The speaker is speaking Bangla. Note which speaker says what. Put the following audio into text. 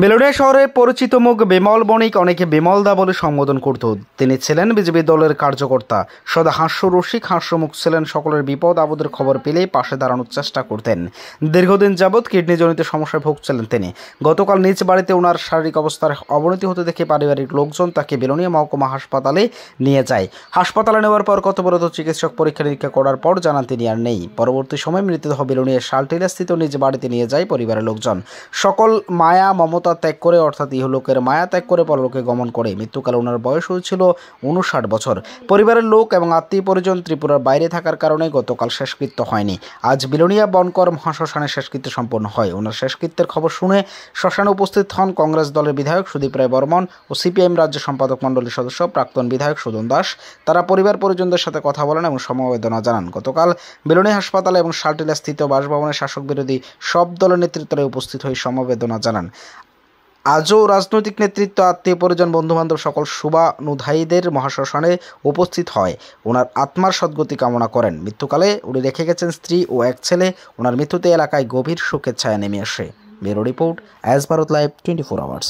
Speaker 1: বেলুড়িয়া শহরে পরিচিত মুখ বিমল বণিক অনেকে বিমলদা বলে সম্বোধন করত। তিনি ছিলেন বিজেপি দলের কার্যকর্তা, সদা হাস্যরসিক, হাস্যমুখ ছিলেন। সকলের বিপদ আপদের খবর পেলেই পাশে দাঁড়ানোর চেষ্টা করতেন। দীর্ঘদিন যাবৎ কিডনিজনিত সমস্যায় ভুগছিলেন তিনি। গতকাল নিজ বাড়িতে ওনার শারীরিক অবস্থার অবনতি হতে দেখে পারিবারিক লোকজন তাকে বেলুড়িয়া মহকুমা হাসপাতালে নিয়ে যায়। হাসপাতালে নেওয়ার পর কর্তব্যরত চিকিৎসক পরীক্ষা নিরীক্ষা করার পর জানান তিনি আর নেই। পরবর্তী সময় মৃতদেহ বেলুড়িয়া শালটিলাস্থিত নিজ বাড়িতে নিয়ে যায় পরিবারের লোকজন। সকল মায়া মমতা ত্যাগ করে, অর্থাৎ ইহলোকের মায়া ত্যাগ করে পরলোকে গমন করে। মৃত্যুকালে ওনার বয়স হয়েছিল 59 বছর। পরিবারের লোক এবং আত্মীয় পরিজন ত্রিপুরার বাইরে থাকার কারণে গতকাল শেষকৃত্য হয়নি। আজ বিলুনিয়া বনকর মহাশ্মশানে শেষকৃত্য সম্পন্ন হয়। ওনার শেষকৃত্যের খবর শুনে শ্মশানে উপস্থিত হন কংগ্রেস দলের বিধায়ক সুদীপ রায় বর্মন ও সিপিআইএম রাজ্য সম্পাদক মণ্ডলীর সদস্য প্রাক্তন বিধায়ক সুজন দাস। তারা পরিবার পরিজনদের সাথে কথা বলেন এবং সমবেদনা জানান। গতকাল বিলুনিয়া হাসপাতালে এবং শালটিলা স্থিত বাসভবনে শাসক বিরোধী সব দলের নেতৃত্বরা উপস্থিত হয়ে সমবেদনা জানান। আজও রাজনৈতিক নেতৃত্ব, আত্মীয় পরিজন, বন্ধুবান্ধব সকল শুভানুধ্যায়ীদের মহাশ্মশানে উপস্থিত হয় ওনার আত্মার সদ্গতি কামনা করেন। মৃত্যুকালে উনি রেখে গেছেন স্ত্রী ও এক ছেলে। ওনার মৃত্যুতে এলাকায় গভীর শোকের ছায়া নেমে আসে। Bureau report, as Bharat live 24 hours.